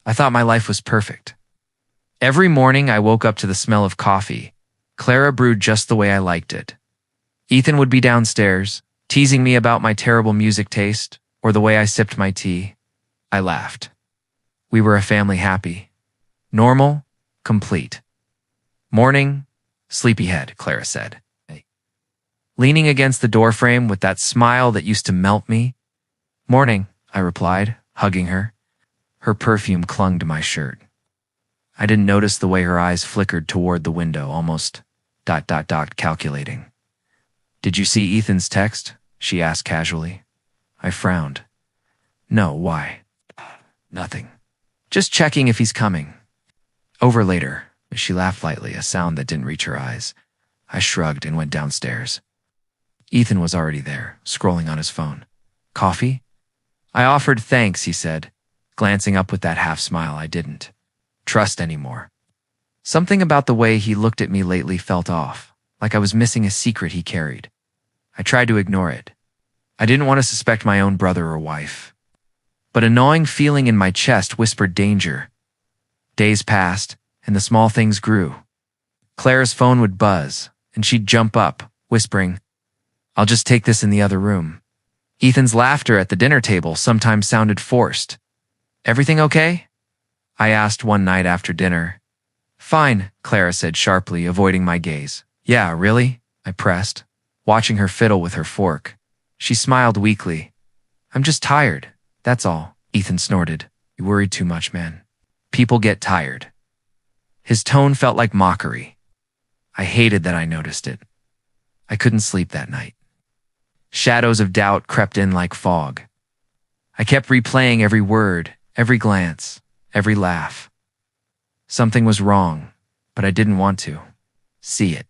I thought my life was perfect. Every morning I woke up to the smell of coffee. Clara brewed just the way I liked it. Ethan would be downstairs, teasing me about my terrible music taste or the way I sipped my tea. I laughed. We were a family happy. Normal, complete. Morning, sleepyhead, Clara said, leaning against the doorframe with that smile that used to melt me. Morning, I replied, hugging her. Her perfume clung to my shirt. I didn't notice the way her eyes flickered toward the window, almost ... calculating. Did you see Ethan's text? She asked casually. I frowned. No, why? Nothing. Just checking if he's coming. Over later. She laughed lightly, a sound that didn't reach her eyes. I shrugged and went downstairs. Ethan was already there, scrolling on his phone. Coffee? I offered thanks, he said, glancing up with that half smile I didn't trust anymore. Something about the way he looked at me lately felt off, like I was missing a secret he carried. I tried to ignore it. I didn't want to suspect my own brother or wife. But a gnawing feeling in my chest whispered danger. Days passed, and the small things grew. Clara's phone would buzz, and she'd jump up, whispering, I'll just take this in the other room. Ethan's laughter at the dinner table sometimes sounded forced. Everything okay? I asked one night after dinner. Fine, Clara said sharply, avoiding my gaze. Yeah, really? I pressed, watching her fiddle with her fork. She smiled weakly. I'm just tired, that's all, Ethan snorted. You worried too much, man. People get tired. His tone felt like mockery. I hated that I noticed it. I couldn't sleep that night. Shadows of doubt crept in like fog. I kept replaying every word, every glance, every laugh. Something was wrong, but I didn't want to see it.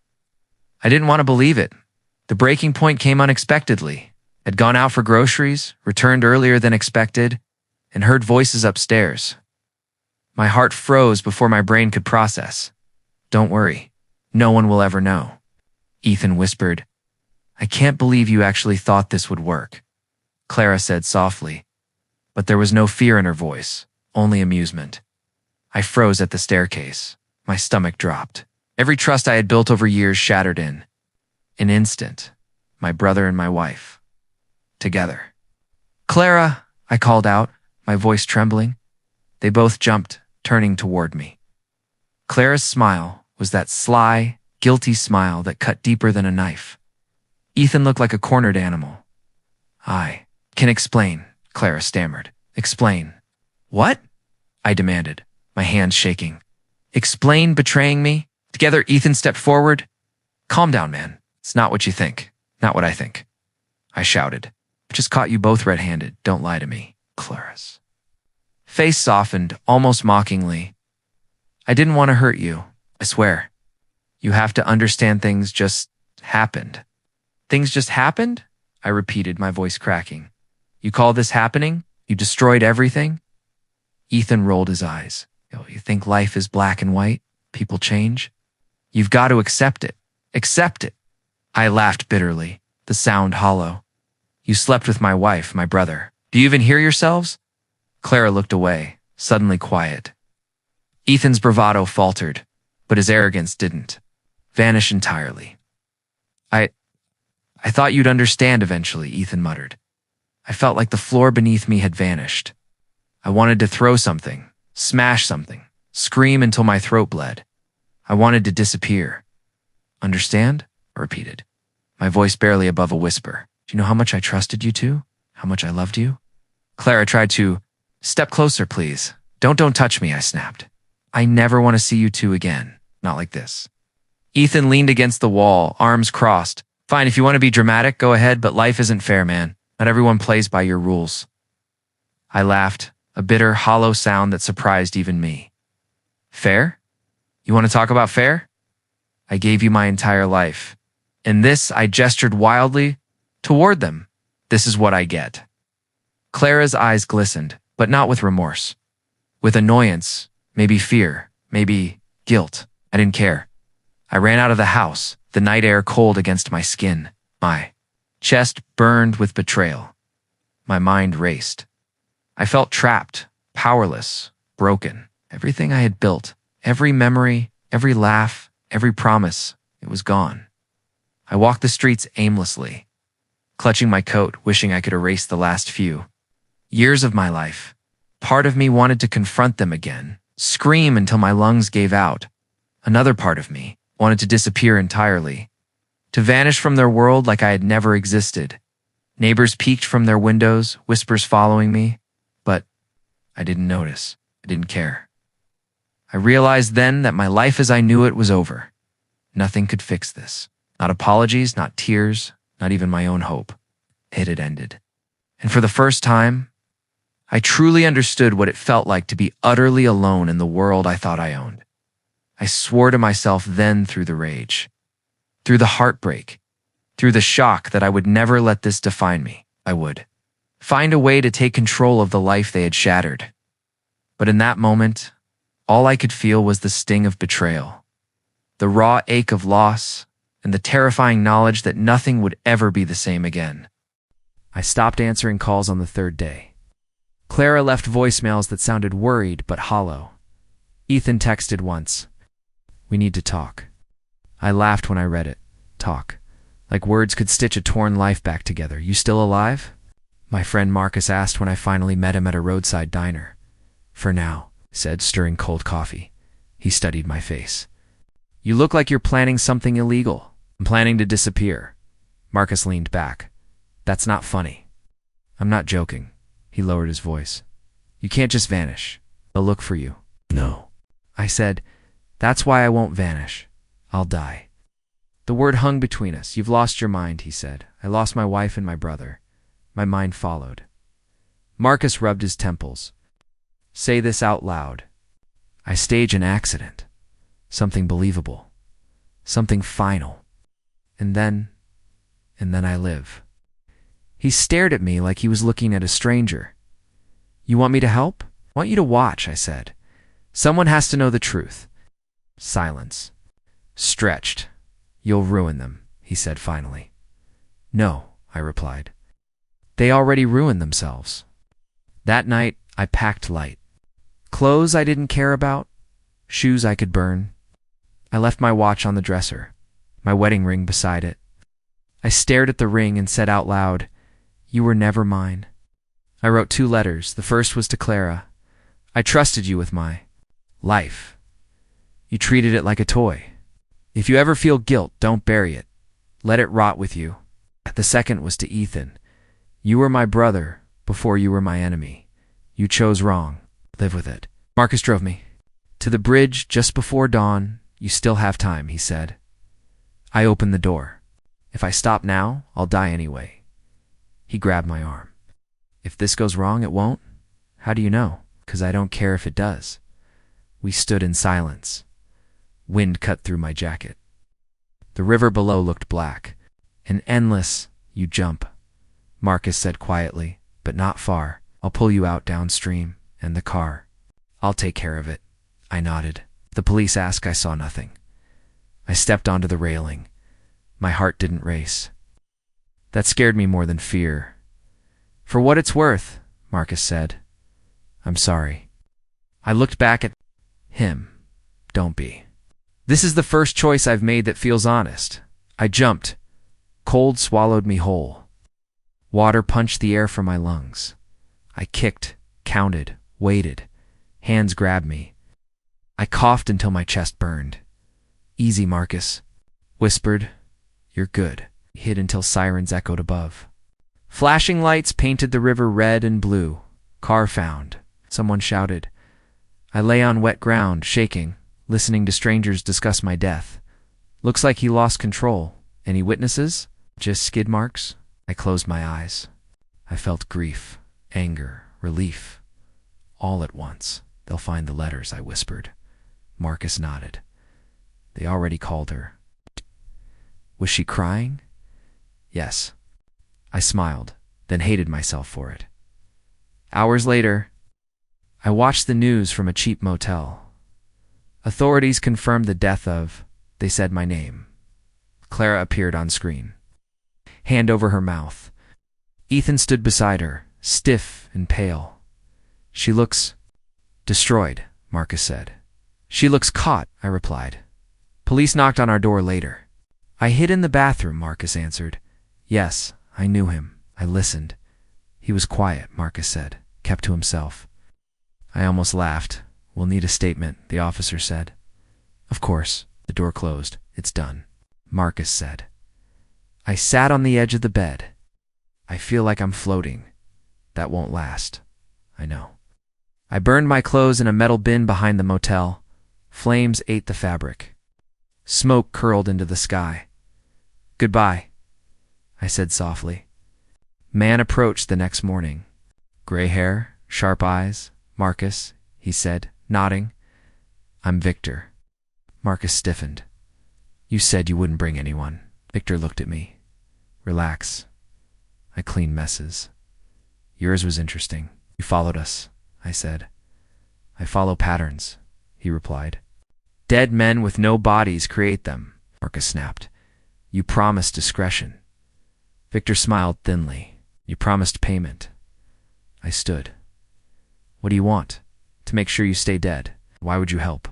I didn't want to believe it. The breaking point came unexpectedly. I'd gone out for groceries, returned earlier than expected, and heard voices upstairs. My heart froze before my brain could process. Don't worry. No one will ever know. Ethan whispered. I can't believe you actually thought this would work, Clara said softly. But there was no fear in her voice, only amusement. I froze at the staircase. My stomach dropped. Every trust I had built over years shattered in an instant. My brother and my wife. Together. Clara, I called out, my voice trembling. They both jumped, turning toward me. Clara's smile was that sly, guilty smile that cut deeper than a knife. Ethan looked like a cornered animal. I can explain, Clara stammered. Explain. What? I demanded, my hands shaking. Explain betraying me? Together, Ethan stepped forward. Calm down, man. It's not what you think. Not what I think. I shouted. I just caught you both red-handed. Don't lie to me, Clara's face softened, almost mockingly. I didn't want to hurt you, I swear. You have to understand things just happened. Things just happened? I repeated, my voice cracking. You call this happening? You destroyed everything? Ethan rolled his eyes. You think life is black and white? People change? You've got to accept it. Accept it. I laughed bitterly, the sound hollow. You slept with my wife, my brother. Do you even hear yourselves? Clara looked away, suddenly quiet. Ethan's bravado faltered, but his arrogance didn't. Vanish entirely. I thought you'd understand eventually, Ethan muttered. I felt like the floor beneath me had vanished. I wanted to throw something, smash something, scream until my throat bled. I wanted to disappear. Understand? I repeated, my voice barely above a whisper. Do you know how much I trusted you two? How much I loved you? Clara tried to, step closer, please. Don't touch me, I snapped. I never want to see you two again. Not like this. Ethan leaned against the wall, arms crossed. Fine, if you want to be dramatic, go ahead, but life isn't fair, man. Not everyone plays by your rules. I laughed, a bitter, hollow sound that surprised even me. Fair? You want to talk about fair? I gave you my entire life. In this, I gestured wildly toward them. This is what I get. Clara's eyes glistened, but not with remorse. With annoyance, maybe fear, maybe guilt. I didn't care. I ran out of the house, the night air cold against my skin. My chest burned with betrayal. My mind raced. I felt trapped, powerless, broken. Everything I had built, every memory, every laugh, every promise, it was gone. I walked the streets aimlessly, clutching my coat, wishing I could erase the last few years of my life. Part of me wanted to confront them again, scream until my lungs gave out. Another part of me wanted to disappear entirely, to vanish from their world like I had never existed. Neighbors peeked from their windows, whispers following me, but I didn't notice. I didn't care. I realized then that my life as I knew it was over. Nothing could fix this. Not apologies, not tears, not even my own hope. It had ended. And for the first time, I truly understood what it felt like to be utterly alone in the world I thought I owned. I swore to myself then through the rage, through the heartbreak, through the shock that I would never let this define me. I would find a way to take control of the life they had shattered. But in that moment, all I could feel was the sting of betrayal, the raw ache of loss, and the terrifying knowledge that nothing would ever be the same again. I stopped answering calls on the third day. Clara left voicemails that sounded worried but hollow. Ethan texted once, "We need to talk." I laughed when I read it. Talk. Like words could stitch a torn life back together. "You still alive?" My friend Marcus asked when I finally met him at a roadside diner. "For now," said, stirring cold coffee. He studied my face. "You look like you're planning something illegal." "I'm planning to disappear." Marcus leaned back. "That's not funny." "I'm not joking." He lowered his voice. "You can't just vanish. They'll look for you." "No." I said, "That's why I won't vanish. I'll die." The word hung between us. "You've lost your mind," he said. "I lost my wife and my brother." My mind followed. Marcus rubbed his temples. "Say this out loud." "I stage an accident. Something believable. Something final. And then I live." He stared at me like he was looking at a stranger. "You want me to help?" "I want you to watch," I said. "Someone has to know the truth." Silence. Stretched. "You'll ruin them," he said finally. "No," I replied. "They already ruined themselves." That night, I packed light. Clothes I didn't care about, shoes I could burn. I left my watch on the dresser, my wedding ring beside it. I stared at the ring and said out loud, "You were never mine." I wrote 2 letters. The first was to Clara. "I trusted you with my life. You treated it like a toy. If you ever feel guilt, don't bury it. Let it rot with you." The second was to Ethan. "You were my brother before you were my enemy. You chose wrong. Live with it." Marcus drove me to the bridge just before dawn. "You still have time," he said. I opened the door. "If I stop now, I'll die anyway." He grabbed my arm. "If this goes wrong, it won't?" "How do you know?" "'Cause I don't care if it does." We stood in silence. Wind cut through my jacket. The river below looked black. An endless, "You jump," Marcus said quietly, "but not far. I'll pull you out downstream, and the car. I'll take care of it." I nodded. The police asked. I saw nothing. I stepped onto the railing. My heart didn't race. That scared me more than fear. "For what it's worth," Marcus said. "I'm sorry." I looked back at him. "Don't be. This is the first choice I've made that feels honest." I jumped. Cold swallowed me whole. Water punched the air from my lungs. I kicked, counted, waited. Hands grabbed me. I coughed until my chest burned. "Easy, Marcus," whispered. "You're good." Hid until sirens echoed above. Flashing lights painted the river red and blue. "Car found," someone shouted. I lay on wet ground, shaking, listening to strangers discuss my death. "Looks like he lost control. Any witnesses?" "Just skid marks." I closed my eyes. I felt grief, anger, relief, all at once. "They'll find the letters," I whispered. Marcus nodded. "They already called her." Was she crying? Yes. I smiled, then hated myself for it. Hours later, I watched the news from a cheap motel. Authorities confirmed the death of, they said my name. Clara appeared on screen. Hand over her mouth. Ethan stood beside her, stiff and pale. "She looks Destroyed, Marcus said. She looks caught, I replied. Police knocked on our door later. I hid in the bathroom, Marcus answered. Yes, I knew him. I listened. He was quiet, Marcus said, kept to himself. I almost laughed. We'll need a statement, the officer said. Of course. The door closed. It's done, Marcus said. I sat on the edge of the bed. I feel like I'm floating. That won't last. I know. I burned my clothes in a metal bin behind the motel. Flames ate the fabric. Smoke curled into the sky. Goodbye, I said softly. Man approached the next morning. Gray hair, sharp eyes. Marcus, he said, nodding. I'm Victor. Marcus stiffened. You said you wouldn't bring anyone. Victor looked at me. Relax. I clean messes. Yours was interesting. You followed us, I said. I follow patterns, he replied. Dead men with no bodies create them, Marcus snapped. You promised discretion. Victor smiled thinly. You promised payment. I stood. What do you want? To make sure you stay dead. Why would you help?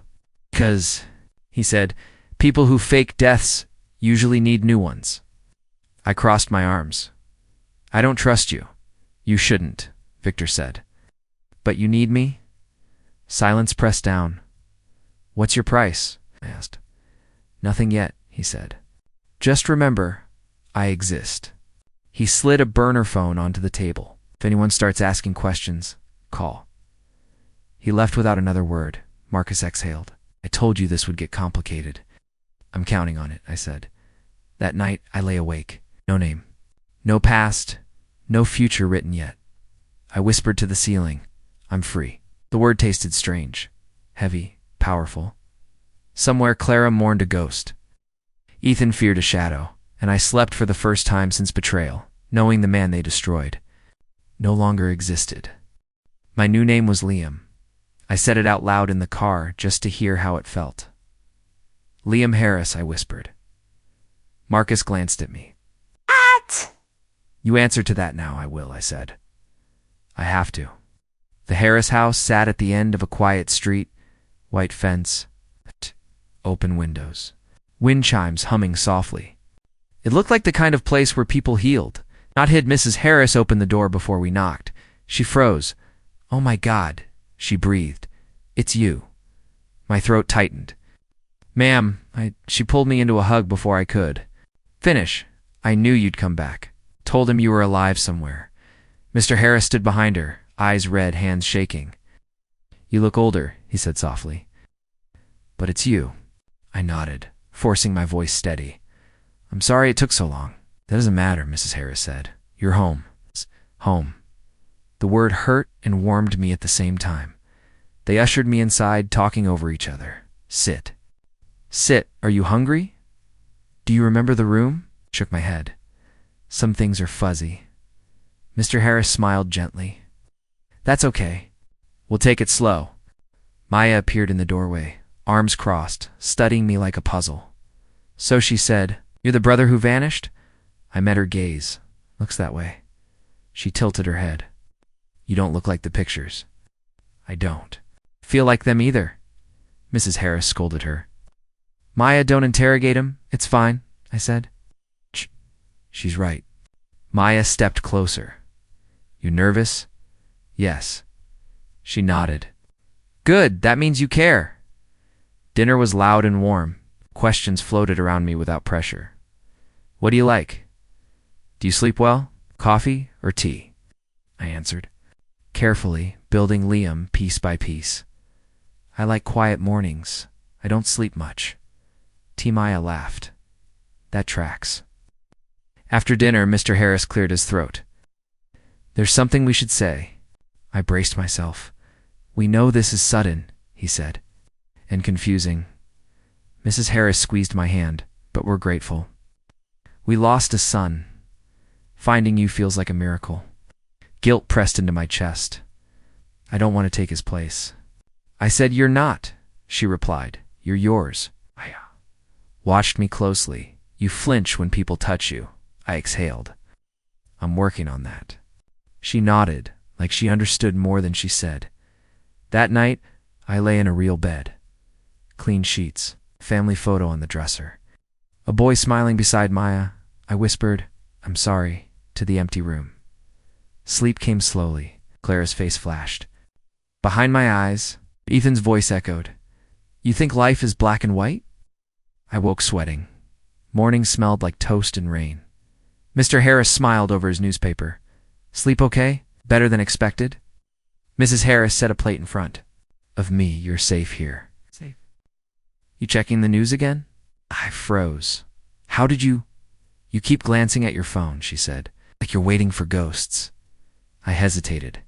Because, he said, people who fake deaths usually need new ones. I crossed my arms. I don't trust you. You shouldn't, Victor said. But you need me? Silence pressed down. What's your price? I asked. Nothing yet, he said. Just remember, I exist. He slid a burner phone onto the table. If anyone starts asking questions, call. He left without another word. Marcus exhaled. I told you this would get complicated. I'm counting on it, I said. That night, I lay awake. No name. No past. No future written yet. I whispered to the ceiling. I'm free. The word tasted strange. Heavy. Powerful. Somewhere Clara mourned a ghost. Ethan feared a shadow, and I slept for the first time since Betrayal, knowing the man they destroyed no longer existed. My new name was Liam. I said it out loud in the car just to hear how it felt. Liam Harris, I whispered. Marcus glanced at me. What? You answer to that now, I will, I said. I have to. The Harris house sat at the end of a quiet street, white fence, open windows, wind chimes humming softly. It looked like the kind of place where people healed. Not hid. Mrs. Harris opened the door before we knocked. She froze. Oh my God, she breathed. It's you. My throat tightened. Ma'am, she pulled me into a hug before I could. Finish. I knew you'd come back. Told him you were alive somewhere. Mr. Harris stood behind her, eyes red, hands shaking. You look older, he said softly. But it's you. I nodded, forcing my voice steady. I'm sorry it took so long. That doesn't matter, Mrs. Harris said. You're home. Home. The word hurt and warmed me at the same time. They ushered me inside, talking over each other. Sit. Sit. Are you hungry? Do you remember the room? Shook my head. Some things are fuzzy. Mr. Harris smiled gently. That's okay. We'll take it slow. Maya appeared in the doorway, arms crossed, studying me like a puzzle. So she said, You're the brother who vanished? I met her gaze. Looks that way. She tilted her head. You don't look like the pictures. I don't feel like them either. Mrs. Harris scolded her. Maya, don't interrogate him. It's fine, I said. Shh. She's right. Maya stepped closer. You nervous? Yes. She nodded. Good, that means you care. Dinner was loud and warm. Questions floated around me without pressure. What do you like? Do you sleep well? Coffee or tea? I answered, carefully, building Liam piece by piece. I like quiet mornings. I don't sleep much. T. Maya laughed. That tracks. After dinner, Mr. Harris cleared his throat. There's something we should say. I braced myself. We know this is sudden, he said, and confusing. Mrs. Harris squeezed my hand, but we're grateful. We lost a son. Finding you feels like a miracle. Guilt pressed into my chest. I don't want to take his place. I said, You're not, she replied. You're yours. I watched me closely. You flinch when people touch you. I exhaled. I'm working on that. She nodded, like she understood more than she said. That night, I lay in a real bed. Clean sheets, family photo on the dresser. A boy smiling beside Maya. I whispered, "I'm sorry," to the empty room. Sleep came slowly. Clara's face flashed. Behind my eyes, Ethan's voice echoed, "You think life is black and white?" I woke sweating. Morning smelled like toast and rain. Mr. Harris smiled over his newspaper. "Sleep okay? Better than expected?" Mrs. Harris set a plate in front of me. "You're safe here." Safe. "You checking the news again?" I froze. "How did you—" "You keep glancing at your phone," she said, "like you're waiting for ghosts." I hesitated.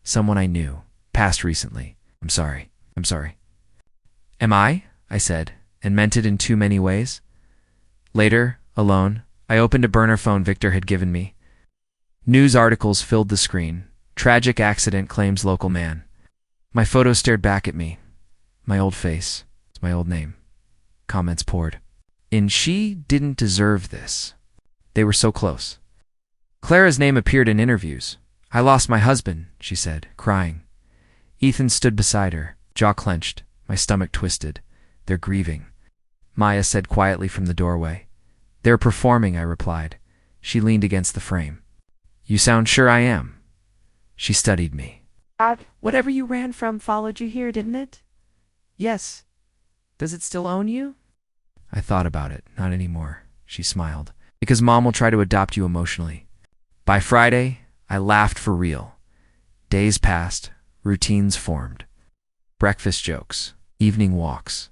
"Someone I knew. Passed recently. I'm sorry. I'm sorry." "Am I?" I said, and meant it in too many ways. Later, alone, I opened a burner phone Victor had given me. News articles filled the screen. Tragic accident claims local man. My photo stared back at me. My old face. My old name. Comments poured. And she didn't deserve this. They were so close. Clara's name appeared in interviews. "I lost my husband," she said, crying. Ethan stood beside her, jaw clenched, my stomach twisted. "They're grieving," Maya said quietly from the doorway. "They're performing," I replied. She leaned against the frame. "You sound sure I am." She studied me. Whatever you ran from followed you here, didn't it?" "Yes. Does it still own you?" I thought about it. "Not anymore," she smiled. "Because Mom will try to adopt you emotionally." By Friday, I laughed for real. Days passed. Routines formed. Breakfast jokes. Evening walks.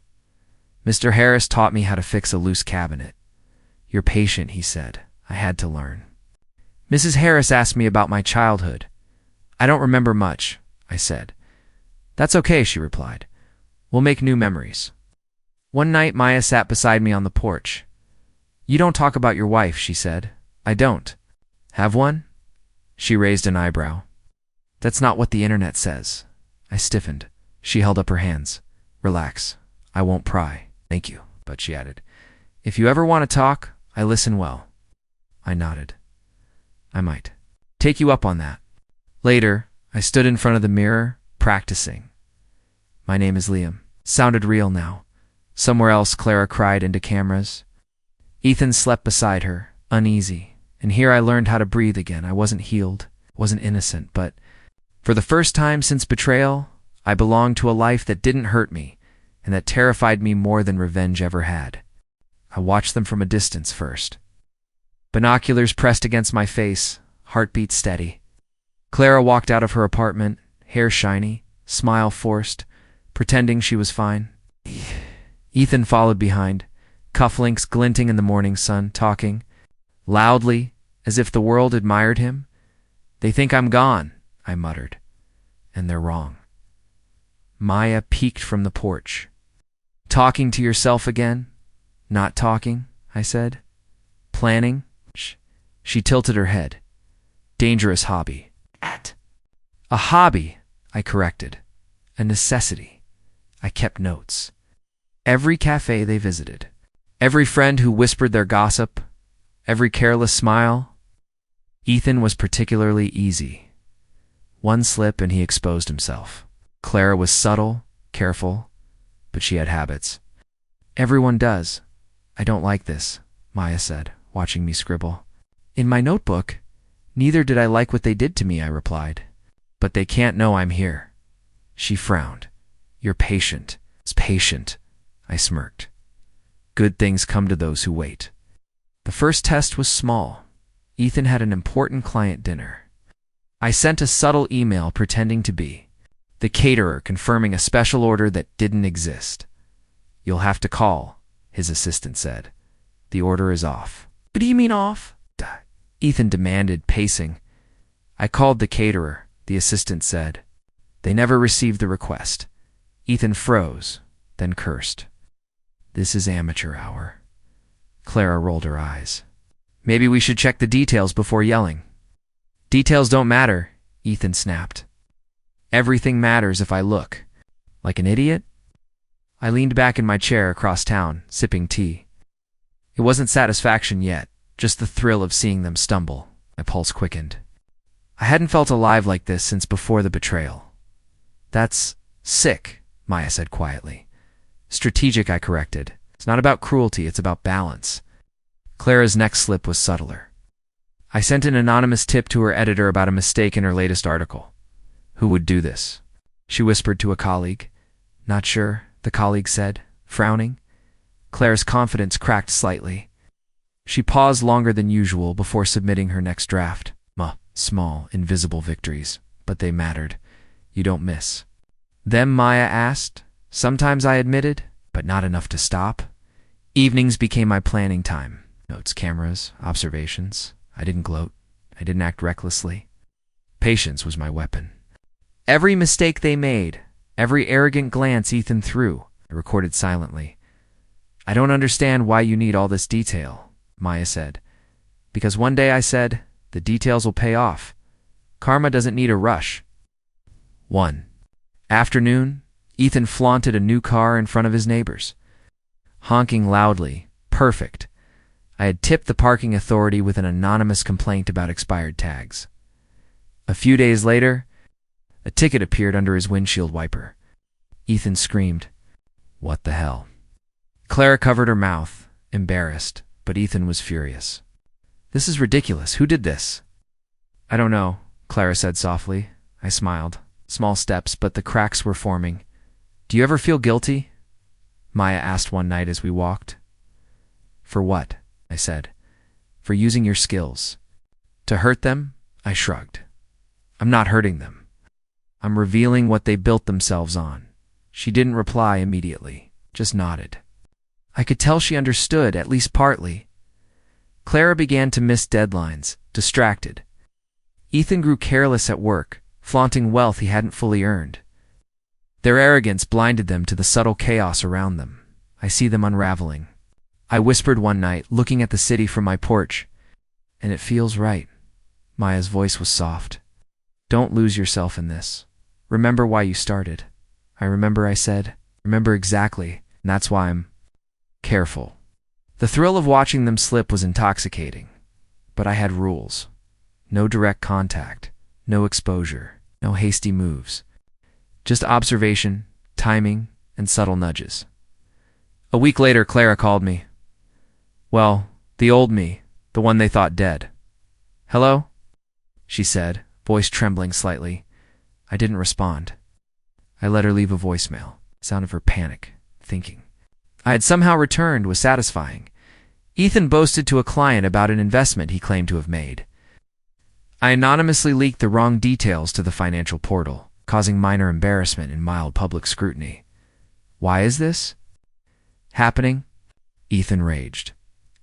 Mr. Harris taught me how to fix a loose cabinet. "You're patient," he said. I had to learn. Mrs. Harris asked me about my childhood. "I don't remember much," I said. "That's okay," she replied. "We'll make new memories." One night, Maya sat beside me on the porch. "You don't talk about your wife," she said. "I don't." "Have one?" She raised an eyebrow. "That's not what the internet says." I stiffened. She held up her hands. "Relax. I won't pry." "Thank you." But she added, "If you ever want to talk, I listen well." I nodded. "I might take you up on that." Later, I stood in front of the mirror, practicing. "My name is Liam." Sounded real now. Somewhere else, Clara cried into cameras. Ethan slept beside her, uneasy. And here I learned how to breathe again. I wasn't healed, wasn't innocent, but for the first time since betrayal, I belonged to a life that didn't hurt me and that terrified me more than revenge ever had. I watched them from a distance first. Binoculars pressed against my face, heartbeat steady. Clara walked out of her apartment, hair shiny, smile forced, pretending she was fine. Ethan followed behind, cufflinks glinting in the morning sun, talking loudly, as if the world admired him. "They think I'm gone," I muttered. "And they're wrong." Maya peeked from the porch. "Talking to yourself again?" "Not talking," I said. "Planning?" She tilted her head. "Dangerous hobby." "A hobby," I corrected. "A necessity." I kept notes. Every cafe they visited. Every friend who whispered their gossip. Every careless smile. Ethan was particularly easy. One slip and he exposed himself. Clara was subtle, careful, but she had habits. "Everyone does. I don't like this," Maya said, watching me scribble. "In my notebook, neither did I like what they did to me," I replied. "But they can't know I'm here." She frowned. "You're patient." "It's patient," I smirked. "Good things come to those who wait." The first test was small. Ethan had an important client dinner. I sent a subtle email pretending to be the caterer, confirming a special order that didn't exist. "You'll have to call," his assistant said. "The order is off." "What do you mean off?" Ethan demanded, pacing. "I called the caterer," the assistant said. "They never received the request." Ethan froze, then cursed. "This is amateur hour." Clara rolled her eyes. "Maybe we should check the details before yelling." "Details don't matter," Ethan snapped. "Everything matters if I look like an idiot." I leaned back in my chair across town, sipping tea. It wasn't satisfaction yet, just the thrill of seeing them stumble. My pulse quickened. I hadn't felt alive like this since before the betrayal. "That's Sick, Maya said quietly. Strategic, I corrected. It's not about cruelty, it's about balance. Clara's next slip was subtler. I sent an anonymous tip to her editor about a mistake in her latest article. Who would do this? She whispered to a colleague. Not sure, the colleague said, frowning. Clara's confidence cracked slightly. She paused longer than usual before submitting her next draft. Small, invisible victories, but they mattered. You don't miss. Them, Maya asked. Sometimes I admitted, but not enough to stop. Evenings became my planning time. Notes, cameras, observations. I didn't gloat. I didn't act recklessly. Patience was my weapon. Every mistake they made, every arrogant glance Ethan threw, I recorded silently. I don't understand why you need all this detail, Maya said. Because one day I said, the details will pay off. Karma doesn't need a rush. 1. Afternoon, Ethan flaunted a new car in front of his neighbors. Honking loudly. Perfect. I had tipped the parking authority with an anonymous complaint about expired tags. A few days later, a ticket appeared under his windshield wiper. Ethan screamed, "What the hell?" Clara covered her mouth, embarrassed, but Ethan was furious. "This is ridiculous. Who did this?" "I don't know," Clara said softly. I smiled. Small steps, but the cracks were forming. "Do you ever feel guilty?" Maya asked one night as we walked. "For what?" I said. "For using your skills. To hurt them?" I shrugged. "I'm not hurting them. I'm revealing what they built themselves on." She didn't reply immediately, just nodded. I could tell she understood, at least partly. Clara began to miss deadlines, distracted. Ethan grew careless at work, flaunting wealth he hadn't fully earned. Their arrogance blinded them to the subtle chaos around them. I see them unraveling. I whispered one night, looking at the city from my porch. "And it feels right." Maya's voice was soft. "Don't lose yourself in this. Remember why you started." "I remember," I said. "Remember exactly, and that's why I'm careful." The thrill of watching them slip was intoxicating. But I had rules. No direct contact, no exposure, no hasty moves. Just observation, timing, and subtle nudges. A week later, Clara called me. Well, the old me, the one they thought dead. "Hello?" she said, voice trembling slightly. I didn't respond. I let her leave a voicemail. Sound of her panic, thinking. I had somehow returned was satisfying. Ethan boasted to a client about an investment he claimed to have made. I anonymously leaked the wrong details to the financial portal, causing minor embarrassment and mild public scrutiny. Why is this happening? Ethan raged.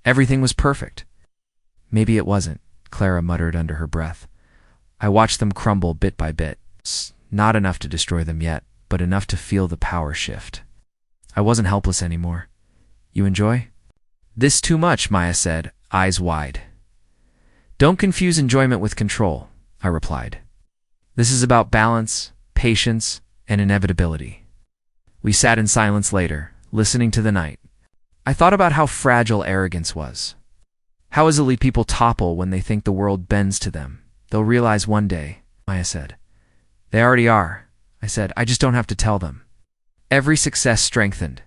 Everything was perfect. Maybe it wasn't, Clara muttered under her breath. I watched them crumble bit by bit. Not enough to destroy them yet, but enough to feel the power shift. I wasn't helpless anymore. You enjoy? This too much, Maya said, eyes wide. Don't confuse enjoyment with control, I replied. This is about balance, patience, and inevitability. We sat in silence later, listening to the night. I thought about how fragile arrogance was. How easily people topple when they think the world bends to them. They'll realize one day, Maya said. They already are, I said. I just don't have to tell them. Every success strengthened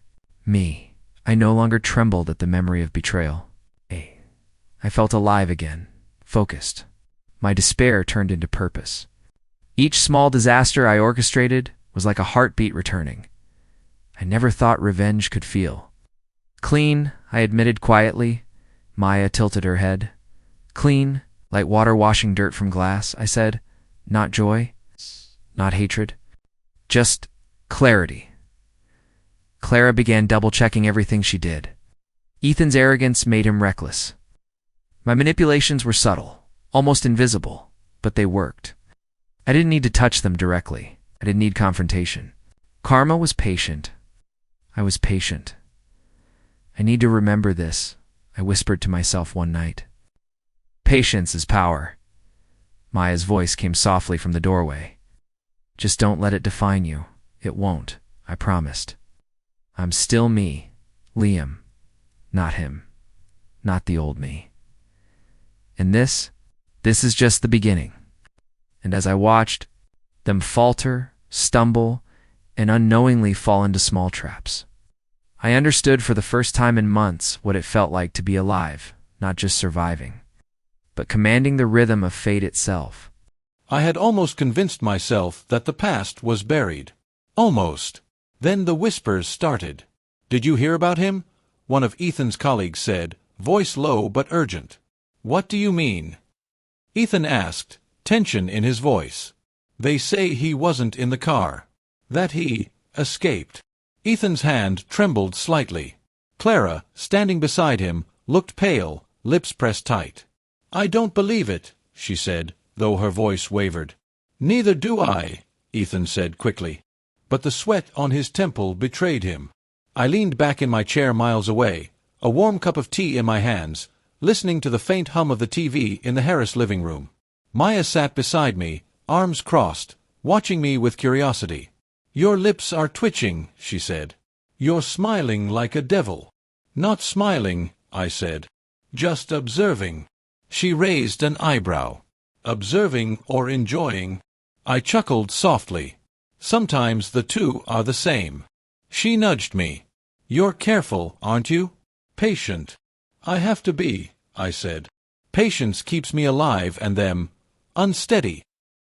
me. I no longer trembled at the memory of betrayal. I felt alive again, focused. My despair turned into purpose. Each small disaster I orchestrated was like a heartbeat returning. I never thought revenge could feel. Clean, I admitted quietly. Maya tilted her head. Clean, like water washing dirt from glass, I said. Not joy, not hatred, just clarity. Clara began double-checking everything she did. Ethan's arrogance made him reckless. My manipulations were subtle, almost invisible, but they worked. I didn't need to touch them directly. I didn't need confrontation. Karma was patient. I was patient. I need to remember this, I whispered to myself one night. Patience is power. Maya's voice came softly from the doorway. Just don't let it define you. It won't, I promised. I'm still me, Liam, not him, not the old me. And this is just the beginning. And as I watched them falter, stumble, and unknowingly fall into small traps. I understood for the first time in months what it felt like to be alive, not just surviving, but commanding the rhythm of fate itself. I had almost convinced myself that the past was buried. Almost. Then the whispers started. "Did you hear about him?" one of Ethan's colleagues said, voice low but urgent. "What do you mean?" Ethan asked, tension in his voice. "They say he wasn't in the car. That he escaped." Ethan's hand trembled slightly. Clara, standing beside him, looked pale, lips pressed tight. "I don't believe it," she said, though her voice wavered. "Neither do I," Ethan said quickly. But the sweat on his temple betrayed him. I leaned back in my chair miles away, a warm cup of tea in my hands, listening to the faint hum of the TV in the Harris living room. Maya sat beside me, arms crossed, watching me with curiosity. "Your lips are twitching," she said. "You're smiling like a devil." "Not smiling," I said. "Just observing." She raised an eyebrow. "Observing or enjoying?" I chuckled softly. "Sometimes the two are the same." She nudged me. "You're careful, aren't you? Patient." "I have to be," I said. "Patience keeps me alive and them unsteady."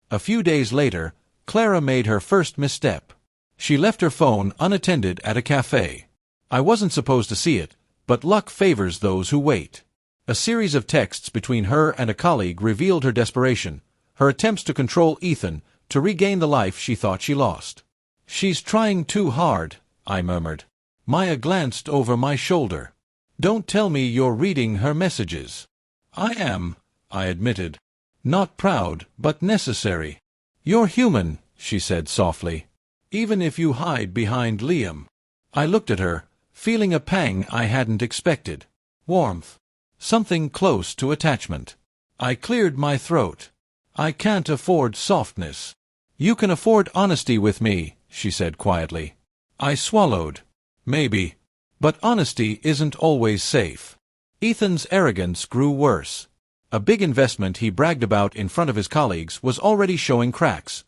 A few days later, Clara made her first misstep. She left her phone unattended at a cafe. I wasn't supposed to see it, but luck favors those who wait. A series of texts between her and a colleague revealed her desperation, her attempts to control Ethan, to regain the life she thought she lost. "She's trying too hard," I murmured. Maya glanced over my shoulder. "Don't tell me you're reading her messages." "I am," I admitted. "Not proud, but necessary." "You're human," she said softly. "Even if you hide behind Liam." I looked at her, feeling a pang I hadn't expected. Warmth. Something close to attachment. I cleared my throat. "I can't afford softness." "You can afford honesty with me," she said quietly. I swallowed. "Maybe. But honesty isn't always safe." Ethan's arrogance grew worse. A big investment he bragged about in front of his colleagues was already showing cracks,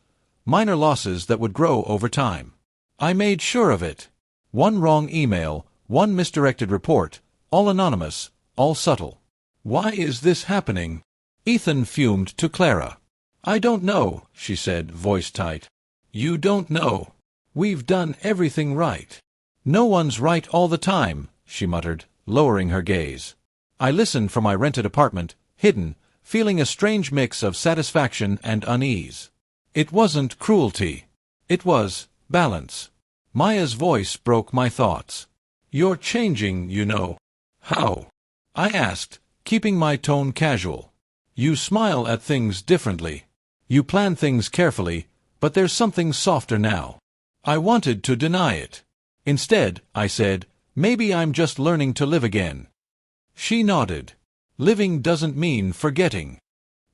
minor losses that would grow over time. I made sure of it. One wrong email, one misdirected report, all anonymous, all subtle. "Why is this happening?" Ethan fumed to Clara. "I don't know," she said, voice tight. "You don't know. We've done everything right." "No one's right all the time," she muttered, lowering her gaze. I listened from my rented apartment, hidden, feeling a strange mix of satisfaction and unease. It wasn't cruelty. It was balance. Maya's voice broke my thoughts. "You're changing, you know." "How?" I asked, keeping my tone casual. "You smile at things differently. You plan things carefully, but there's something softer now." I wanted to deny it. Instead, I said, "Maybe I'm just learning to live again." She nodded. "Living doesn't mean forgetting."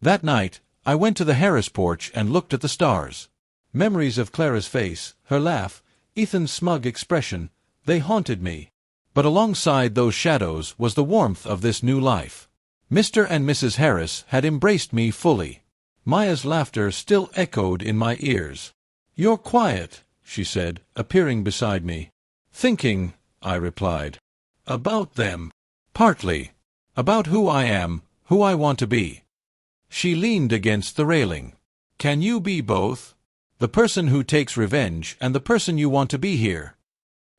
That night, I went to the Harris porch and looked at the stars. Memories of Clara's face, her laugh, Ethan's smug expression, they haunted me. But alongside those shadows was the warmth of this new life. Mr. and Mrs. Harris had embraced me fully. Maya's laughter still echoed in my ears. "You're quiet," she said, appearing beside me. "Thinking," I replied. "About them." "Partly. About who I am, who I want to be." She leaned against the railing. "Can you be both? The person who takes revenge and the person you want to be here?"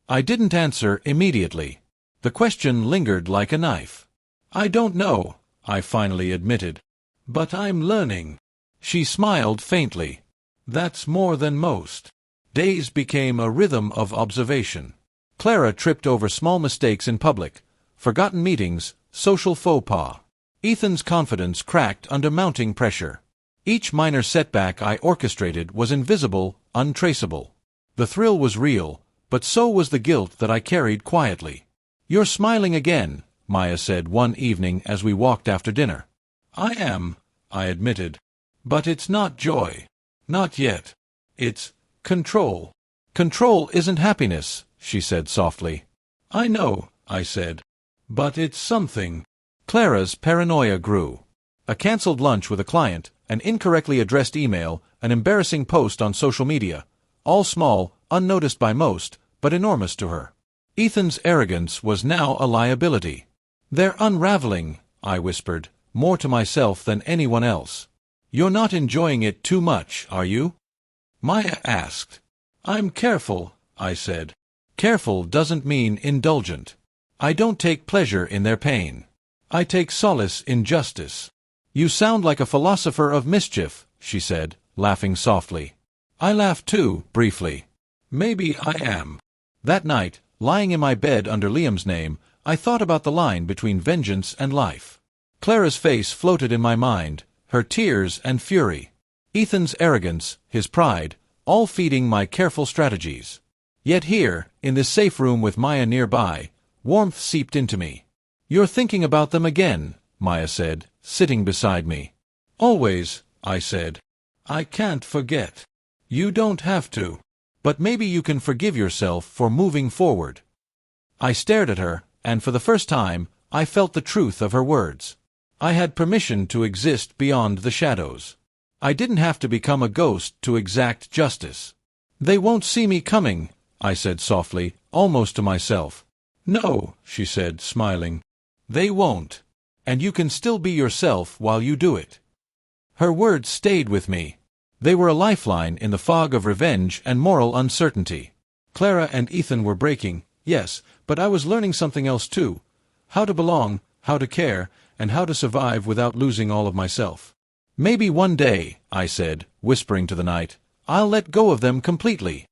I didn't answer immediately. The question lingered like a knife. "I don't know," I finally admitted. "But I'm learning." She smiled faintly. "That's more than most." Days became a rhythm of observation. Clara tripped over small mistakes in public, forgotten meetings, social faux pas. Ethan's confidence cracked under mounting pressure. Each minor setback I orchestrated was invisible, untraceable. The thrill was real, but so was the guilt that I carried quietly. "You're smiling again," Maya said one evening as we walked after dinner. "I am," I admitted. "But it's not joy. Not yet. It's control." "Control isn't happiness," she said softly. "I know," I said. "But it's something." Clara's paranoia grew. A cancelled lunch with a client, an incorrectly addressed email, an embarrassing post on social media. All small, unnoticed by most, but enormous to her. Ethan's arrogance was now a liability. "They're unraveling," I whispered, more to myself than anyone else. "You're not enjoying it too much, are you?" Maya asked. "I'm careful," I said. "Careful doesn't mean indulgent. I don't take pleasure in their pain. I take solace in justice." "You sound like a philosopher of mischief," she said, laughing softly. I laughed too, briefly. Maybe I am. That night, lying in my bed under Liam's name, I thought about the line between vengeance and life. Clara's face floated in my mind, her tears and fury. Ethan's arrogance, his pride, all feeding my careful strategies. Yet here, in this safe room with Maya nearby, warmth seeped into me. "You're thinking about them again," Maya said, sitting beside me. "Always," I said. "I can't forget." "You don't have to. But maybe you can forgive yourself for moving forward." I stared at her, and for the first time, I felt the truth of her words. I had permission to exist beyond the shadows. I didn't have to become a ghost to exact justice. "They won't see me coming," I said softly, almost to myself. "No," she said, smiling. "They won't. And you can still be yourself while you do it." Her words stayed with me. They were a lifeline in the fog of revenge and moral uncertainty. Clara and Ethan were breaking, yes, but I was learning something else too. How to belong, how to care, and how to survive without losing all of myself. "Maybe one day," I said, whispering to the night, "I'll let go of them completely."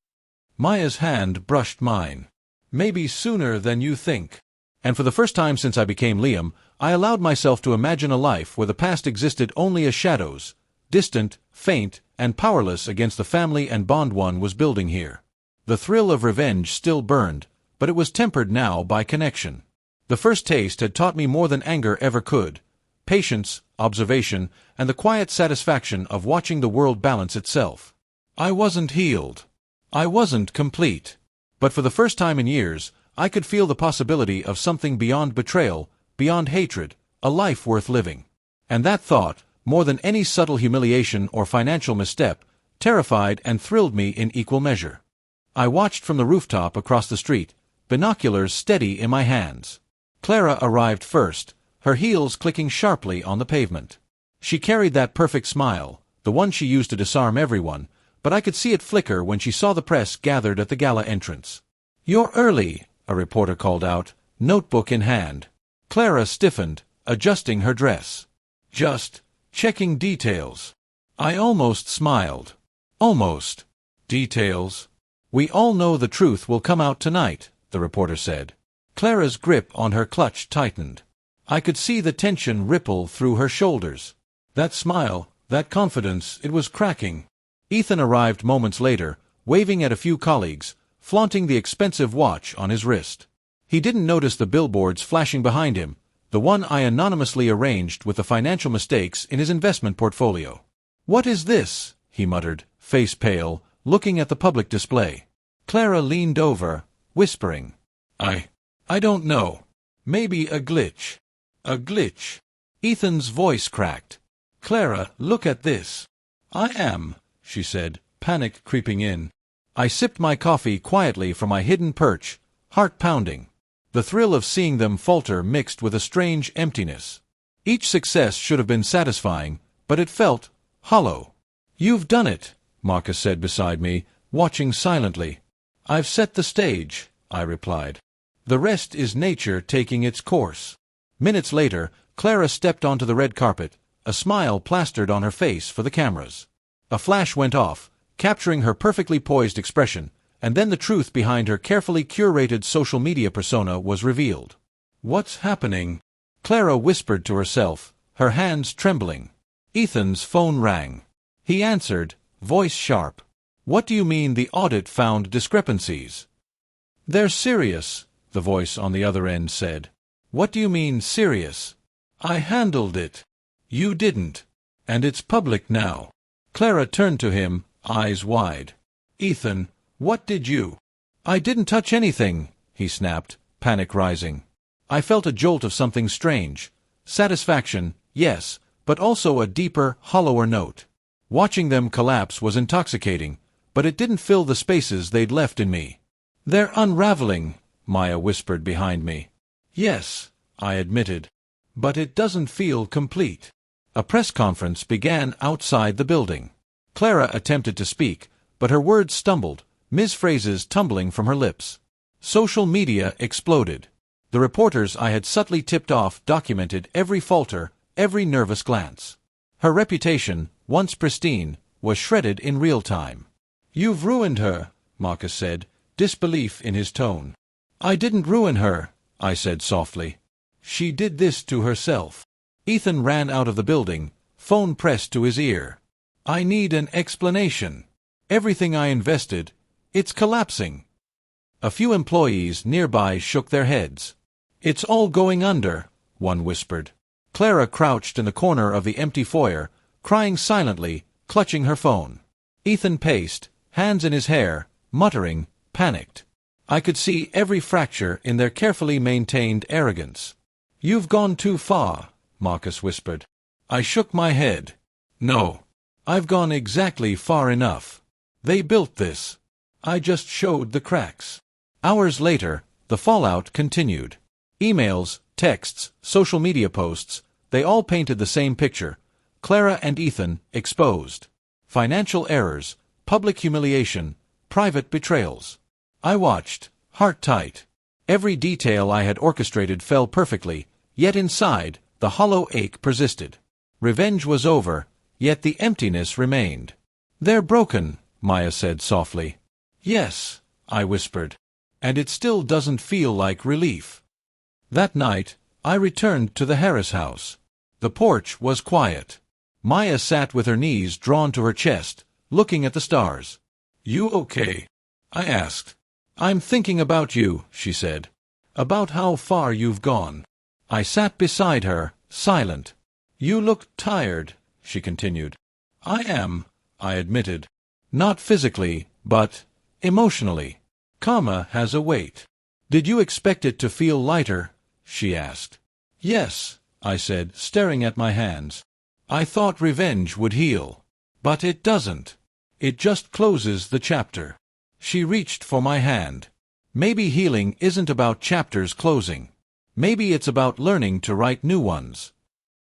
Maya's hand brushed mine. "Maybe sooner than you think." And for the first time since I became Liam, I allowed myself to imagine a life where the past existed only as shadows, distant, faint, and powerless against the family and bond one was building here. The thrill of revenge still burned, but it was tempered now by connection. The first taste had taught me more than anger ever could: patience, observation, and the quiet satisfaction of watching the world balance itself. I wasn't healed. I wasn't complete. But for the first time in years, I could feel the possibility of something beyond betrayal, beyond hatred, a life worth living. And that thought, more than any subtle humiliation or financial misstep, terrified and thrilled me in equal measure. I watched from the rooftop across the street, binoculars steady in my hands. Clara arrived first, her heels clicking sharply on the pavement. She carried that perfect smile, the one she used to disarm everyone, but I could see it flicker when she saw the press gathered at the gala entrance. "You're early," a reporter called out, notebook in hand. Clara stiffened, adjusting her dress. "Just checking details." I almost smiled. "Almost. Details. We all know the truth will come out tonight," the reporter said. Clara's grip on her clutch tightened. I could see the tension ripple through her shoulders. That smile, that confidence, it was cracking. Ethan arrived moments later, waving at a few colleagues, flaunting the expensive watch on his wrist. He didn't notice the billboards flashing behind him, the one I anonymously arranged with the financial mistakes in his investment portfolio. "What is this?" he muttered, face pale, looking at the public display. Clara leaned over, whispering, I don't know. Maybe a glitch." "A glitch?" Ethan's voice cracked. "Clara, look at this." "I am," she said, panic creeping in. I sipped my coffee quietly from my hidden perch, heart pounding. The thrill of seeing them falter mixed with a strange emptiness. Each success should have been satisfying, but it felt hollow. "You've done it," Marcus said beside me, watching silently. "I've set the stage," I replied. "The rest is nature taking its course." Minutes later, Clara stepped onto the red carpet, a smile plastered on her face for the cameras. A flash went off, capturing her perfectly poised expression, and then the truth behind her carefully curated social media persona was revealed. "What's happening?" Clara whispered to herself, her hands trembling. Ethan's phone rang. He answered, voice sharp. "What do you mean the audit found discrepancies?" "They're serious," the voice on the other end said. "What do you mean serious?" "I handled it. You didn't. And it's public now." Clara turned to him, eyes wide. "Ethan, what did you—" "I didn't touch anything," he snapped, panic rising. I felt a jolt of something strange. Satisfaction, yes, but also a deeper, hollower note. Watching them collapse was intoxicating, but it didn't fill the spaces they'd left in me. "They're unraveling," Maya whispered behind me. "Yes," I admitted. "But it doesn't feel complete." A press conference began outside the building. Clara attempted to speak, but her words stumbled, misphrases tumbling from her lips. Social media exploded. The reporters I had subtly tipped off documented every falter, every nervous glance. Her reputation, once pristine, was shredded in real time. "You've ruined her," Marcus said, disbelief in his tone. "I didn't ruin her," I said softly. "She did this to herself." Ethan ran out of the building, phone pressed to his ear. "I need an explanation. Everything I invested, it's collapsing." A few employees nearby shook their heads. "It's all going under," one whispered. Clara crouched in the corner of the empty foyer, crying silently, clutching her phone. Ethan paced, hands in his hair, muttering, panicked. I could see every fracture in their carefully maintained arrogance. "You've gone too far," Marcus whispered. I shook my head. "No. I've gone exactly far enough. They built this. I just showed the cracks." Hours later, the fallout continued. Emails, texts, social media posts, they all painted the same picture. Clara and Ethan exposed. Financial errors, public humiliation, private betrayals. I watched, heart tight. Every detail I had orchestrated fell perfectly, yet inside, the hollow ache persisted. Revenge was over, yet the emptiness remained. "They're broken," Maya said softly. "Yes," I whispered. "And it still doesn't feel like relief." That night, I returned to the Harris house. The porch was quiet. Maya sat with her knees drawn to her chest, looking at the stars. "You okay?" I asked. "I'm thinking about you," she said. "About how far you've gone." I sat beside her, silent. "You look tired," she continued. "I am," I admitted. "Not physically, but emotionally. Karma has a weight." "Did you expect it to feel lighter?" she asked. "Yes," I said, staring at my hands. "I thought revenge would heal. But it doesn't. It just closes the chapter." She reached for my hand. "Maybe healing isn't about chapters closing. Maybe it's about learning to write new ones."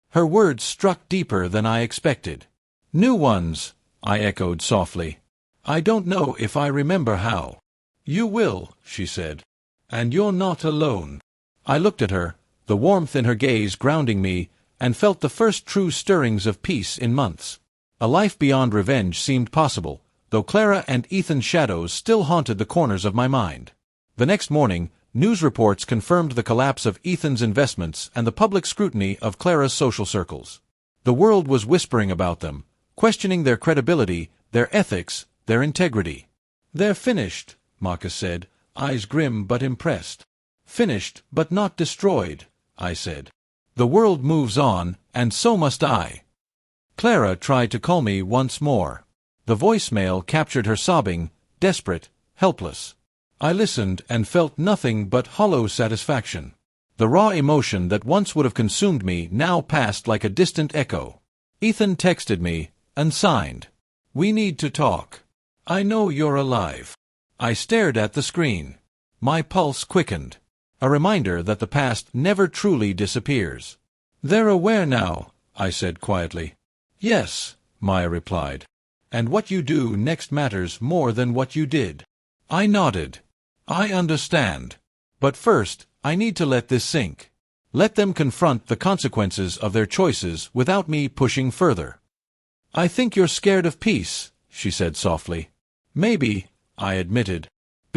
Her words struck deeper than I expected. "New ones," I echoed softly. "I don't know if I remember how." "You will," she said. "And you're not alone." I looked at her, the warmth in her gaze grounding me, and felt the first true stirrings of peace in months. A life beyond revenge seemed possible, though Clara and Ethan's shadows still haunted the corners of my mind. The next morning, news reports confirmed the collapse of Ethan's investments and the public scrutiny of Clara's social circles. The world was whispering about them, questioning their credibility, their ethics, their integrity. "They're finished," Marcus said, eyes grim but impressed. "Finished, but not destroyed," I said. "The world moves on, and so must I." Clara tried to call me once more. The voicemail captured her sobbing, desperate, helpless. I listened and felt nothing but hollow satisfaction. The raw emotion that once would have consumed me now passed like a distant echo. Ethan texted me, unsigned. "We need to talk. I know you're alive." I stared at the screen. My pulse quickened. A reminder that the past never truly disappears. "They're aware now," I said quietly. "Yes," Maya replied. "And what you do next matters more than what you did." I nodded. "I understand. But first, I need to let this sink. Let them confront the consequences of their choices without me pushing further." "I think you're scared of peace," she said softly. "Maybe," I admitted.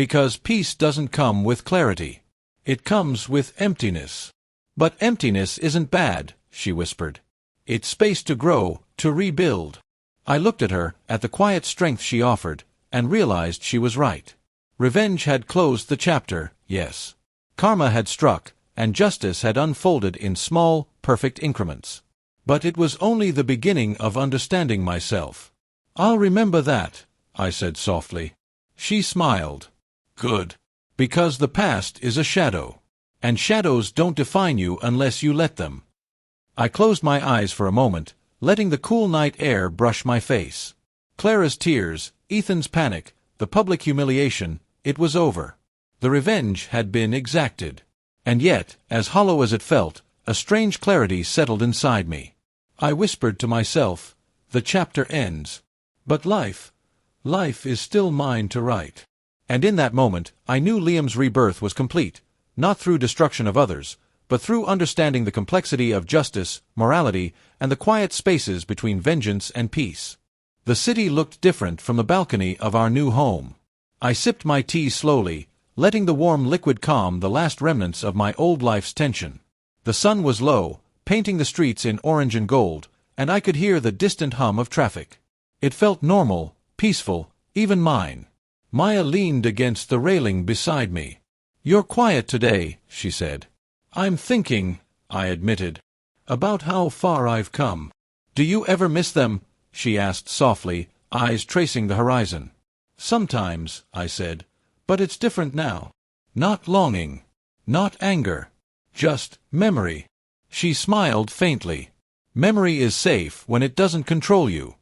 "Because peace doesn't come with clarity. It comes with emptiness." "But emptiness isn't bad," she whispered. "It's space to grow, to rebuild." I looked at her, at the quiet strength she offered, and realized she was right. Revenge had closed the chapter, yes. Karma had struck, and justice had unfolded in small, perfect increments. But it was only the beginning of understanding myself. "I'll remember that," I said softly. She smiled. "Good. Because the past is a shadow. And shadows don't define you unless you let them." I closed my eyes for a moment, letting the cool night air brush my face. Clara's tears, Ethan's panic, the public humiliation, it was over. The revenge had been exacted. And yet, as hollow as it felt, a strange clarity settled inside me. I whispered to myself, the chapter ends. But life is still mine to write. And in that moment, I knew Liam's rebirth was complete, not through destruction of others, but through understanding the complexity of justice, morality, and the quiet spaces between vengeance and peace. The city looked different from the balcony of our new home. I sipped my tea slowly, letting the warm liquid calm the last remnants of my old life's tension. The sun was low, painting the streets in orange and gold, and I could hear the distant hum of traffic. It felt normal, peaceful, even mine. Maya leaned against the railing beside me. "You're quiet today," she said. "I'm thinking," I admitted, "about how far I've come." "Do you ever miss them?" she asked softly, eyes tracing the horizon. "Sometimes," I said, "but it's different now. Not longing. Not anger. Just memory." She smiled faintly. "Memory is safe when it doesn't control you."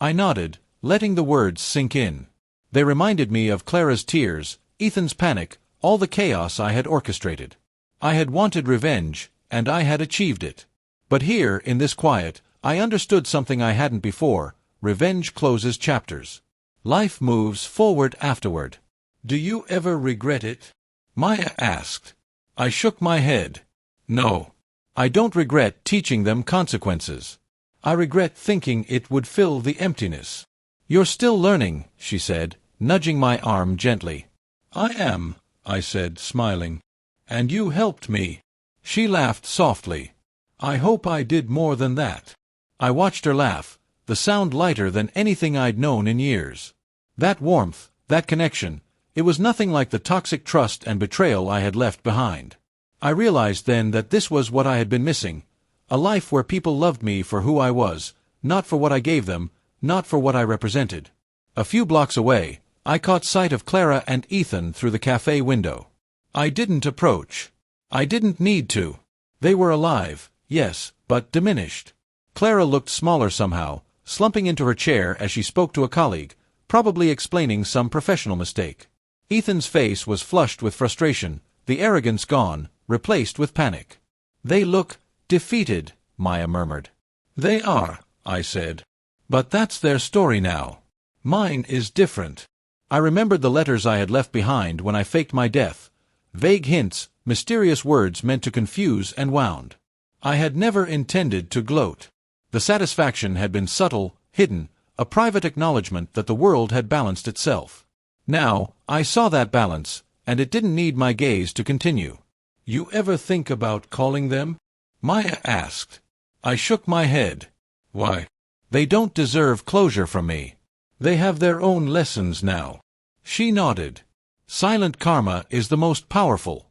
I nodded, letting the words sink in. They reminded me of Clara's tears, Ethan's panic, all the chaos I had orchestrated. I had wanted revenge, and I had achieved it. But here, in this quiet, I understood something I hadn't before. Revenge closes chapters. Life moves forward afterward. "Do you ever regret it?" Maya asked. I shook my head. "No. I don't regret teaching them consequences. I regret thinking it would fill the emptiness." "You're still learning," she said, nudging my arm gently. "I am," I said, smiling. "And you helped me." She laughed softly. "I hope I did more than that." I watched her laugh, the sound lighter than anything I'd known in years. That warmth, that connection, it was nothing like the toxic trust and betrayal I had left behind. I realized then that this was what I had been missing, a life where people loved me for who I was, not for what I gave them, not for what I represented. A few blocks away, I caught sight of Clara and Ethan through the cafe window. I didn't approach. I didn't need to. They were alive, yes, but diminished. Clara looked smaller somehow, slumping into her chair as she spoke to a colleague, probably explaining some professional mistake. Ethan's face was flushed with frustration, the arrogance gone, replaced with panic. "They look defeated," Maya murmured. "They are," I said. "But that's their story now. Mine is different." I remembered the letters I had left behind when I faked my death. Vague hints, mysterious words meant to confuse and wound. I had never intended to gloat. The satisfaction had been subtle, hidden, a private acknowledgement that the world had balanced itself. Now, I saw that balance, and it didn't need my gaze to continue. "You ever think about calling them?" Maya asked. I shook my head. "Why? They don't deserve closure from me. They have their own lessons now." She nodded. "Silent karma is the most powerful."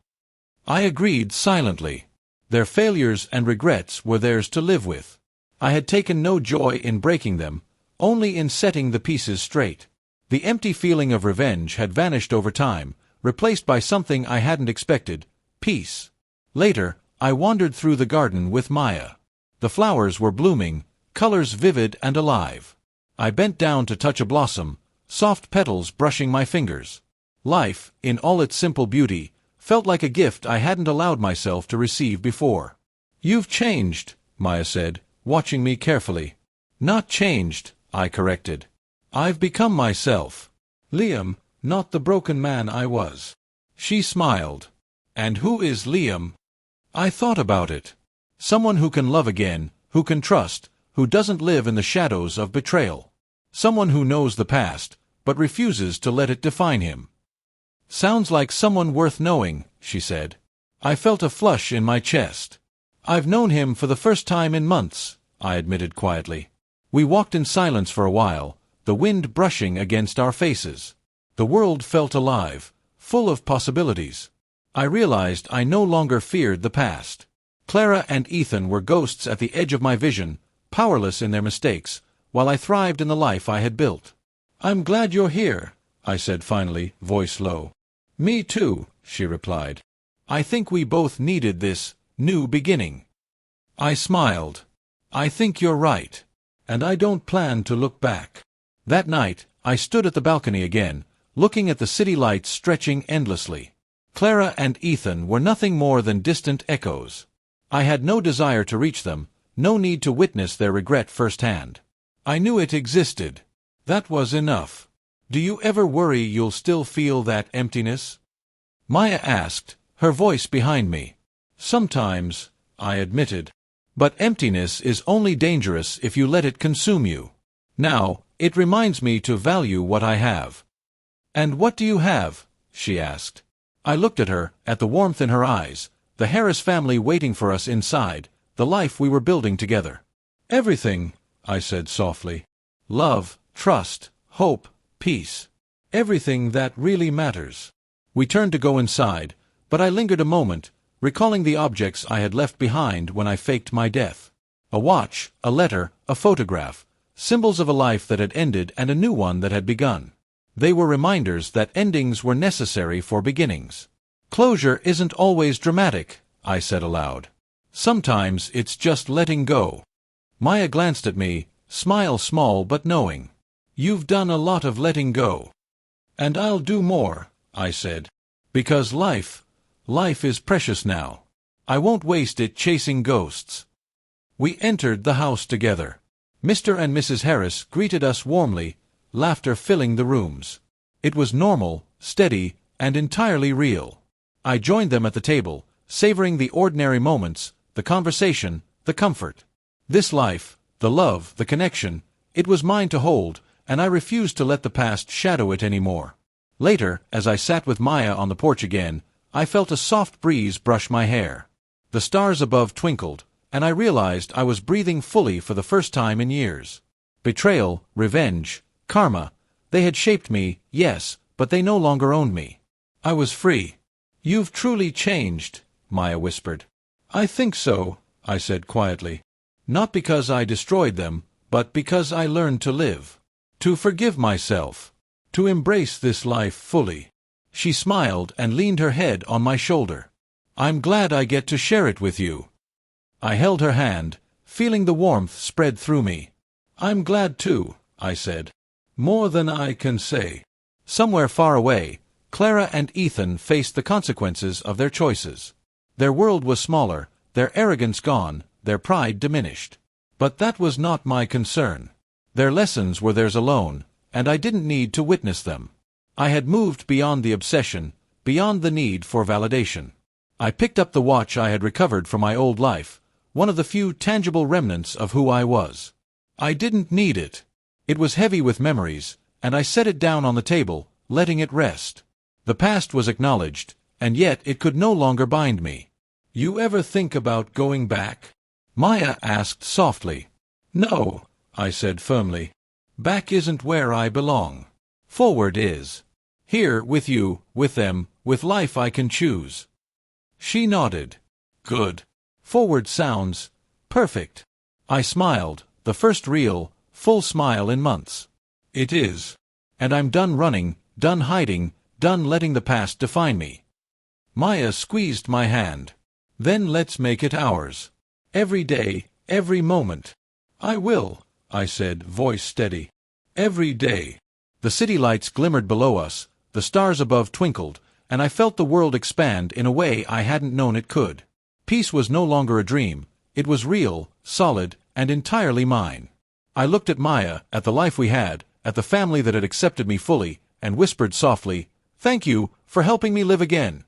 I agreed silently. Their failures and regrets were theirs to live with. I had taken no joy in breaking them, only in setting the pieces straight. The empty feeling of revenge had vanished over time, replaced by something I hadn't expected: peace. Later, I wandered through the garden with Maya. The flowers were blooming, colors vivid and alive. I bent down to touch a blossom, soft petals brushing my fingers. Life, in all its simple beauty, felt like a gift I hadn't allowed myself to receive before. "You've changed," Maya said, watching me carefully. "Not changed," I corrected. "I've become myself. Liam, not the broken man I was." She smiled. "And who is Liam?" I thought about it. Someone who can love again, who can trust, who doesn't live in the shadows of betrayal. Someone who knows the past, but refuses to let it define him. "Sounds like someone worth knowing," she said. I felt a flush in my chest. "I've known him for the first time in months," I admitted quietly. We walked in silence for a while, the wind brushing against our faces. The world felt alive, full of possibilities. I realized I no longer feared the past. Clara and Ethan were ghosts at the edge of my vision, powerless in their mistakes, while I thrived in the life I had built. "I'm glad you're here," I said finally, voice low. "Me too," she replied. "I think we both needed this new beginning." I smiled. "I think you're right. And I don't plan to look back." That night, I stood at the balcony again, looking at the city lights stretching endlessly. Clara and Ethan were nothing more than distant echoes. I had no desire to reach them, no need to witness their regret firsthand. I knew it existed. That was enough. Do you ever worry you'll still feel that emptiness? Maya asked, her voice behind me. Sometimes, I admitted. But emptiness is only dangerous if you let it consume you. Now, it reminds me to value what I have. And what do you have? She asked. I looked at her, at the warmth in her eyes, the Harris family waiting for us inside, the life we were building together. Everything, I said softly. Love, trust, hope, peace. Everything that really matters. We turned to go inside, but I lingered a moment, recalling the objects I had left behind when I faked my death. A watch, a letter, a photograph, symbols of a life that had ended and a new one that had begun. They were reminders that endings were necessary for beginnings. Closure isn't always dramatic, I said aloud. Sometimes it's just letting go. Maya glanced at me, smile small but knowing. You've done a lot of letting go. And I'll do more, I said. Because life is precious now. I won't waste it chasing ghosts. We entered the house together. Mr. and Mrs. Harris greeted us warmly, laughter filling the rooms. It was normal, steady, and entirely real. I joined them at the table, savoring the ordinary moments, the conversation, the comfort. This life, the love, the connection, it was mine to hold, and I refused to let the past shadow it anymore. Later, as I sat with Maya on the porch again, I felt a soft breeze brush my hair. The stars above twinkled, and I realized I was breathing fully for the first time in years. Betrayal, revenge, karma, they had shaped me, yes, but they no longer owned me. I was free. You've truly changed, Maya whispered. I think so, I said quietly. Not because I destroyed them, but because I learned to live. To forgive myself. To embrace this life fully. She smiled and leaned her head on my shoulder. I'm glad I get to share it with you. I held her hand, feeling the warmth spread through me. I'm glad too, I said. More than I can say. Somewhere far away, Clara and Ethan faced the consequences of their choices. Their world was smaller, their arrogance gone, their pride diminished. But that was not my concern. Their lessons were theirs alone, and I didn't need to witness them. I had moved beyond the obsession, beyond the need for validation. I picked up the watch I had recovered from my old life, one of the few tangible remnants of who I was. I didn't need it. It was heavy with memories, and I set it down on the table, letting it rest. The past was acknowledged, and yet it could no longer bind me. You ever think about going back? Maya asked softly. No, I said firmly. Back isn't where I belong. Forward is. Here, with you, with them, with life I can choose. She nodded. Good. Forward sounds perfect. I smiled, the first real, full smile in months. It is. And I'm done running, done hiding, done letting the past define me. Maya squeezed my hand. Then let's make it ours. Every day, every moment. I will, I said, voice steady. Every day. The city lights glimmered below us, the stars above twinkled, and I felt the world expand in a way I hadn't known it could. Peace was no longer a dream, it was real, solid, and entirely mine. I looked at Maya, at the life we had, at the family that had accepted me fully, and whispered softly, "Thank you for helping me live again."